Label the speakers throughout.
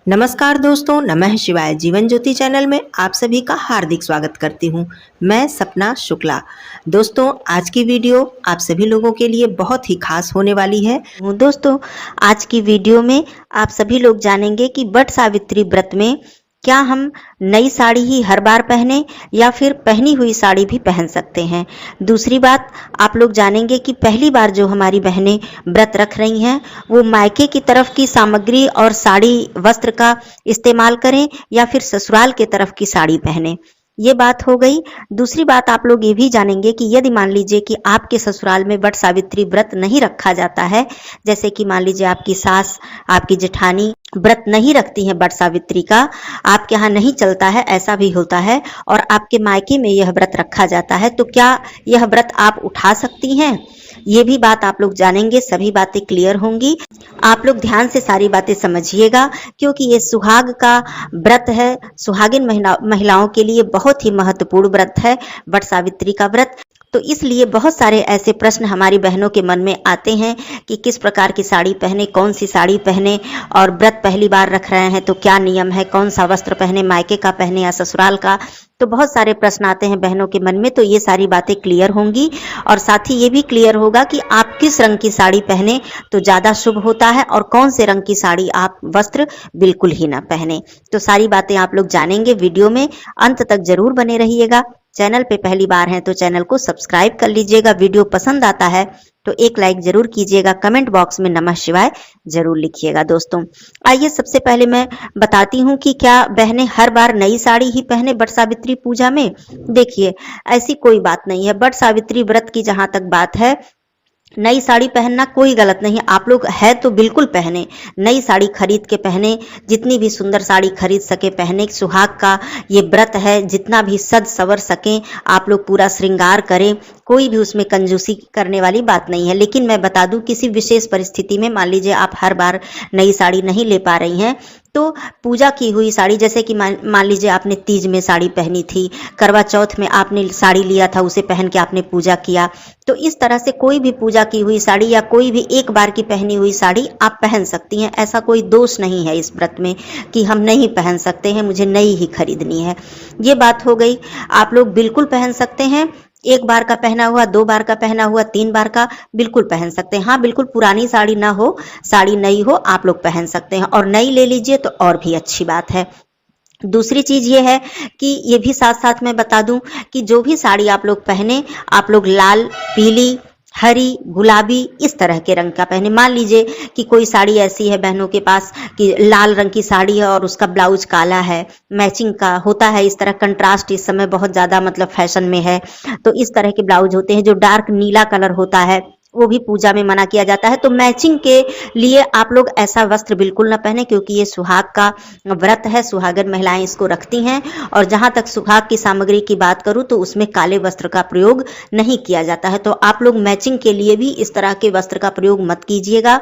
Speaker 1: नमस्कार दोस्तों, नमः शिवाय। जीवन ज्योति चैनल में आप सभी का हार्दिक स्वागत करती हूँ। मैं सपना शुक्ला। दोस्तों, आज की वीडियो आप सभी लोगों के लिए बहुत ही खास होने वाली है।
Speaker 2: दोस्तों, आज की वीडियो में आप सभी लोग जानेंगे कि वट सावित्री व्रत में क्या हम नई साड़ी ही हर बार पहने या फिर पहनी हुई साड़ी भी पहन सकते हैं। दूसरी बात, आप लोग जानेंगे कि पहली बार जो हमारी बहनें व्रत रख रही हैं वो मायके की तरफ की सामग्री और साड़ी वस्त्र का इस्तेमाल करें या फिर ससुराल के तरफ की साड़ी पहने। ये बात हो गई। दूसरी बात, आप लोग ये भी जानेंगे कि यदि मान लीजिए कि आपके ससुराल में वट सावित्री व्रत नहीं रखा जाता है, जैसे कि मान लीजिए आपकी सास, आपकी जेठानी व्रत नहीं रखती हैं वट सावित्री का, आपके यहाँ नहीं चलता है, ऐसा भी होता है, और आपके मायके में यह व्रत रखा जाता है, तो क्या यह व्रत आप उठा सकती हैं? ये भी बात आप लोग जानेंगे। सभी बातें क्लियर होंगी। आप लोग ध्यान से सारी बातें समझिएगा, क्योंकि ये सुहाग का व्रत है। सुहागिन महिलाओं के लिए बहुत ही महत्वपूर्ण व्रत है वट सावित्री का व्रत। तो इसलिए बहुत सारे ऐसे प्रश्न हमारी बहनों के मन में आते हैं कि किस प्रकार की साड़ी पहने, कौन सी साड़ी पहने, और व्रत पहली बार रख रहे हैं तो क्या नियम है, कौन सा वस्त्र पहने, मायके का पहने या ससुराल का। तो बहुत सारे प्रश्न आते हैं बहनों के मन में। तो ये सारी बातें क्लियर होंगी, और साथ ही ये भी क्लियर होगा कि आप किस रंग की साड़ी पहने तो ज़्यादा शुभ होता है, और कौन से रंग की साड़ी आप वस्त्र बिल्कुल ही ना पहने। तो सारी बातें आप लोग जानेंगे। वीडियो में अंत तक जरूर बने रहिएगा। चैनल पे पहली बार हैं तो चैनल को सब्सक्राइब कर लीजिएगा। वीडियो पसंद आता है तो एक लाइक जरूर कीजिएगा। कमेंट बॉक्स में नमः शिवाय जरूर लिखिएगा। दोस्तों, आइए सबसे पहले मैं बताती हूँ कि क्या बहनें हर बार नई साड़ी ही पहने वट सावित्री पूजा में। देखिए, ऐसी कोई बात नहीं है। वट सावित्री व्रत की जहां तक बात है, नई साड़ी पहनना कोई गलत नहीं है। आप लोग है तो बिल्कुल पहने, नई साड़ी खरीद के पहने, जितनी भी सुंदर साड़ी खरीद सके पहने। सुहाग का ये व्रत है, जितना भी सज सवर सकें आप लोग पूरा श्रृंगार करें। कोई भी उसमें कंजूसी करने वाली बात नहीं है। लेकिन मैं बता दूं, किसी विशेष परिस्थिति में मान लीजिए आप हर बार नई साड़ी नहीं ले पा रही हैं, तो पूजा की हुई साड़ी, जैसे कि मान लीजिए आपने तीज में साड़ी पहनी थी, करवा चौथ में आपने साड़ी लिया था, उसे पहन के आपने पूजा किया, तो इस तरह से कोई भी पूजा की हुई साड़ी या कोई भी एक बार की पहनी हुई साड़ी आप पहन सकती हैं। ऐसा कोई दोष नहीं है इस व्रत में कि हम नहीं पहन सकते हैं, मुझे नई ही खरीदनी है। ये बात हो गई। आप लोग बिल्कुल पहन सकते हैं। एक बार का पहना हुआ, 2 बार का पहना हुआ, 3 बार का बिल्कुल पहन सकते हैं। हाँ, बिल्कुल पुरानी साड़ी ना हो, साड़ी नई हो, आप लोग पहन सकते हैं। और नई ले लीजिए तो और भी अच्छी बात है। दूसरी चीज ये है कि ये भी साथ साथ मैं बता दूं कि जो भी साड़ी आप लोग पहने, आप लोग लाल, पीली, हरी, गुलाबी इस तरह के रंग का पहने। मान लीजिए कि कोई साड़ी ऐसी है बहनों के पास कि लाल रंग की साड़ी है और उसका ब्लाउज काला है, मैचिंग का होता है। इस तरह कंट्रास्ट इस समय बहुत ज्यादा मतलब फैशन में है। तो इस तरह के ब्लाउज होते हैं। जो डार्क नीला कलर होता है वो भी पूजा में मना किया जाता है। तो मैचिंग के लिए आप लोग ऐसा वस्त्र बिल्कुल ना पहने, क्योंकि ये सुहाग का व्रत है। सुहागन महिलाएं इसको रखती हैं। और जहां तक सुहाग की सामग्री की बात करूं तो उसमें काले वस्त्र का प्रयोग नहीं किया जाता है। तो आप लोग मैचिंग के लिए भी इस तरह के वस्त्र का प्रयोग मत कीजिएगा।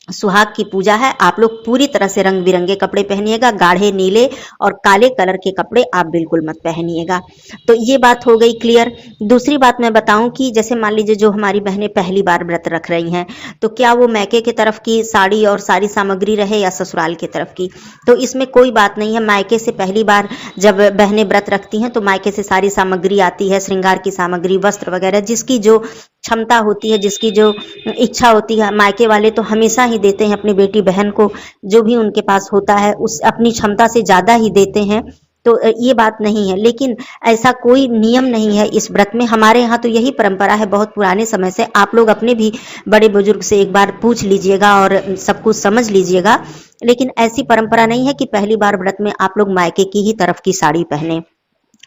Speaker 2: सुहाग की पूजा है, आप लोग पूरी तरह से रंग बिरंगे कपड़े पहनिएगा। गाढ़े नीले और काले कलर के कपड़े आप बिल्कुल मत पहनिएगा। तो ये बात हो गई क्लियर। दूसरी बात मैं बताऊं कि जैसे मान लीजिए जो हमारी बहनें पहली बार व्रत रख रही हैं, तो क्या वो मायके की तरफ की साड़ी और सारी सामग्री रहे या ससुराल की तरफ की, तो इसमें कोई बात नहीं है। मायके से पहली बार जब बहनें व्रत रखती हैं तो मायके से सारी सामग्री आती है, श्रृंगार की सामग्री, वस्त्र वगैरह, जिसकी जो क्षमता होती है, जिसकी जो इच्छा होती है। मायके वाले तो हमेशा ही देते हैं अपनी बेटी बहन को, जो भी उनके पास होता है उस अपनी क्षमता से ज्यादा ही देते हैं। तो ये बात नहीं है। लेकिन ऐसा कोई नियम नहीं है इस व्रत में। हमारे यहाँ तो यही परंपरा है बहुत पुराने समय से। आप लोग अपने भी बड़े बुजुर्ग से एक बार पूछ लीजिएगा और सब कुछ समझ लीजिएगा। लेकिन ऐसी परंपरा नहीं है कि पहली बार व्रत में आप लोग मायके की ही तरफ की साड़ी पहने।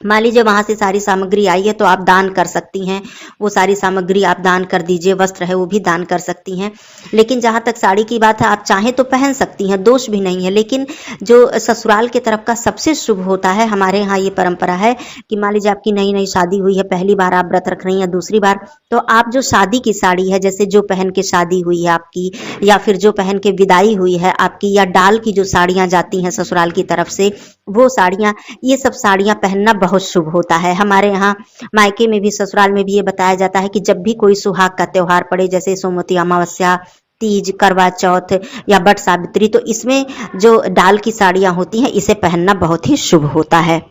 Speaker 2: मान लीजिए वहां से सारी सामग्री आई है तो आप दान कर सकती हैं, वो सारी सामग्री आप दान कर दीजिए। वस्त्र है वो भी दान कर सकती हैं। लेकिन जहां तक साड़ी की बात है, आप चाहें तो पहन सकती हैं, दोष भी नहीं है। लेकिन जो ससुराल के तरफ का सबसे शुभ होता है, हमारे यहाँ ये परंपरा है कि मान लीजिए आपकी नई नई शादी हुई है, पहली बार आप व्रत रख रही हैं, दूसरी बार, तो आप जो शादी की साड़ी है, जैसे जो पहन के शादी हुई है आपकी, या फिर जो पहन के विदाई हुई है आपकी, या डाल की जो साड़ियां जाती हैं ससुराल की तरफ से, वो साड़ियां, ये सब साड़ियां पहनना बहुत शुभ होता है। हमारे यहाँ मायके में भी, ससुराल में भी ये बताया जाता है कि जब भी कोई सुहाग का त्योहार पड़े, जैसे सोमवती अमावस्या, तीज, करवा चौथ या बट सावित्री, तो इसमें जो डाल की साड़ियाँ होती हैं इसे पहनना बहुत ही शुभ होता है।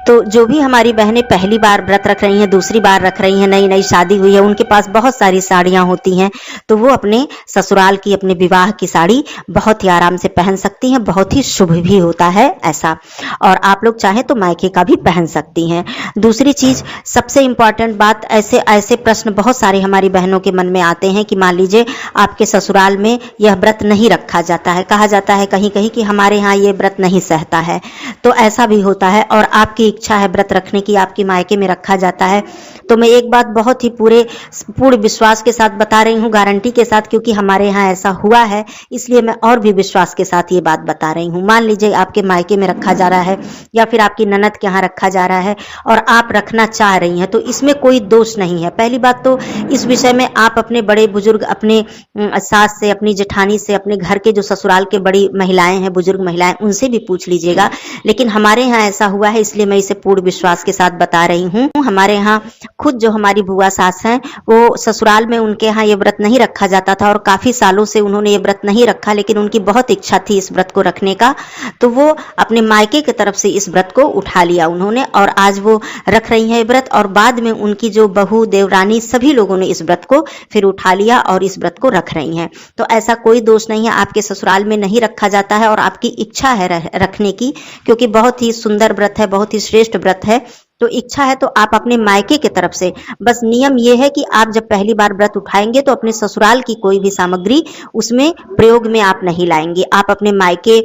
Speaker 2: तो जो भी हमारी बहनें पहली बार व्रत रख रही हैं, दूसरी बार रख रही हैं, नई नई शादी हुई है, उनके पास बहुत सारी साड़ियाँ होती हैं, तो वो अपने ससुराल की, अपने विवाह की साड़ी बहुत ही आराम से पहन सकती हैं, बहुत ही शुभ भी होता है ऐसा। और आप लोग चाहें तो मायके का भी पहन सकती हैं। दूसरी चीज़, सबसे इम्पॉर्टेंट बात, ऐसे ऐसे प्रश्न बहुत सारे हमारी बहनों के मन में आते हैं कि मान लीजिए आपके ससुराल में यह व्रत नहीं रखा जाता है, कहा जाता है कहीं कहीं कि हमारे यहाँ ये व्रत नहीं सहता है, तो ऐसा भी होता है और आपकी इच्छा है व्रत रखने की, आपके मायके में रखा जाता है, तो मैं एक बात बहुत ही पूर्ण विश्वास के साथ बता रही हूँ, गारंटी के साथ, क्योंकि हमारे यहाँ ऐसा हुआ है, इसलिए मैं और भी विश्वास के साथ ये बात बता रही हूँ। मान लीजिए आपके मायके में रखा जा रहा है या फिर आपकी ननद के यहाँ रखा जा रहा है और आप रखना चाह रही हैं, तो इसमें कोई दोष नहीं है। पहली बात तो इस विषय में आप अपने बड़े बुजुर्ग, अपने सास से, अपनी जेठानी से, अपने घर के जो ससुराल के बड़ी महिलाएं हैं, बुजुर्ग महिलाएं, उनसे भी पूछ लीजिएगा। लेकिन हमारे यहाँ ऐसा हुआ है, इसलिए मैं इसे पूर्ण विश्वास के साथ बता रही हूँ। हमारे यहाँ खुद जो हमारी बुआ सास हैं, वो ससुराल में उनके यहाँ ये व्रत नहीं रखा जाता था और काफी सालों से उन्होंने ये व्रत नहीं रखा, लेकिन उनकी बहुत इच्छा थी इस व्रत को रखने का, तो वो अपने मायके की तरफ से इस व्रत को उठा लिया उन्होंने और आज वो रख रही हैं व्रत। और बाद में उनकी जो बहू, देवरानी, सभी लोगों ने इस व्रत को फिर उठा लिया और इस व्रत को रख रही हैं। तो ऐसा कोई दोष नहीं है, आपके ससुराल में नहीं रखा जाता है और आपकी इच्छा है रखने की, क्योंकि बहुत ही सुंदर व्रत है, बहुत ही श्रेष्ठ व्रत है, तो इच्छा है तो आप अपने मायके की तरफ से, बस नियम ये है कि आप जब पहली बार व्रत उठाएंगे तो अपने ससुराल की कोई भी सामग्री उसमें प्रयोग में आप नहीं लाएंगे। आप अपने मायके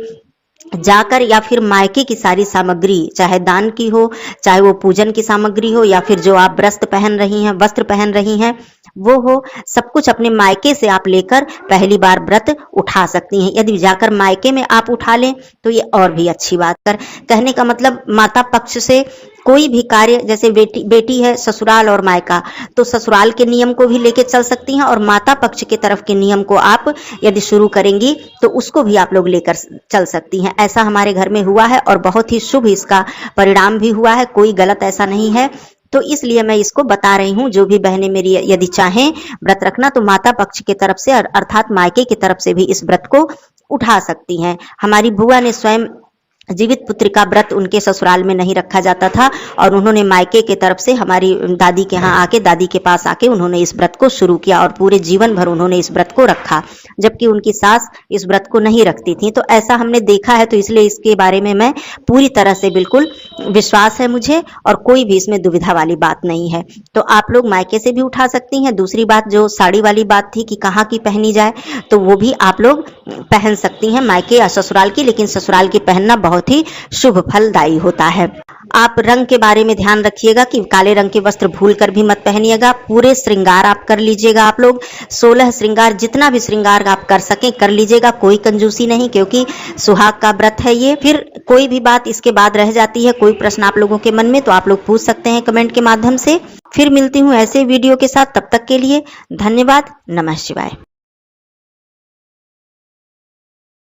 Speaker 2: जाकर या फिर मायके की सारी सामग्री, चाहे दान की हो, चाहे वो पूजन की सामग्री हो, या फिर जो आप वस्त्र पहन रही हैं वो हो, सब कुछ अपने मायके से आप लेकर पहली बार व्रत उठा सकती हैं। यदि जाकर मायके में आप उठा लें तो ये और भी अच्छी बात है। कहने का मतलब, माता पक्ष से कोई भी कार्य, जैसे बेटी है ससुराल और मायका, तो ससुराल के नियम को भी लेके चल सकती हैं और माता पक्ष की तरफ के नियम को आप यदि शुरू करेंगी तो उसको भी आप लोग लेकर चल सकती हैं। ऐसा हमारे घर में हुआ है और बहुत ही शुभ इसका परिणाम भी हुआ है, कोई गलत ऐसा नहीं है। तो इसलिए मैं इसको बता रही हूँ, जो भी बहनें मेरी यदि चाहें व्रत रखना तो माता पक्ष की तरफ से अर्थात मायके की तरफ से भी इस व्रत को उठा सकती हैं। हमारी बुआ ने स्वयं जीवित पुत्री का व्रत उनके ससुराल में नहीं रखा जाता था और उन्होंने मायके के तरफ से हमारी दादी के यहाँ आके, दादी के पास आके उन्होंने इस व्रत को शुरू किया और पूरे जीवन भर उन्होंने इस व्रत को रखा, जबकि उनकी सास इस व्रत को नहीं रखती थी। तो ऐसा हमने देखा है, तो इसलिए इसके बारे में मैं पूरी तरह से बिल्कुल विश्वास है मुझे और कोई भी इसमें दुविधा वाली बात नहीं है। तो आप लोग मायके से भी उठा सकती हैं। दूसरी बात, जो साड़ी वाली बात थी कि कहाँ की पहनी जाए, तो वो भी आप लोग पहन सकती हैं, मायके या ससुराल की, लेकिन ससुराल की पहनना बहुत ही शुभ फलदायी होता है। आप रंग के बारे में ध्यान रखिएगा कि काले रंग के वस्त्र भूल कर भी मत पहनिएगा। पूरे श्रृंगार आप कर लीजिएगा, आप लोग 16 श्रृंगार, जितना भी श्रृंगार आप कर सकें कर लीजिएगा, कोई कंजूसी नहीं, क्योंकि सुहाग का व्रत है ये। फिर कोई भी बात इसके बाद रह जाती है, कोई प्रश्न आप लोगों के मन में, तो आप लोग पूछ सकते हैं कमेंट के माध्यम से। फिर मिलती हूँ ऐसे वीडियो के साथ, तब तक के लिए धन्यवाद। नमः शिवाय।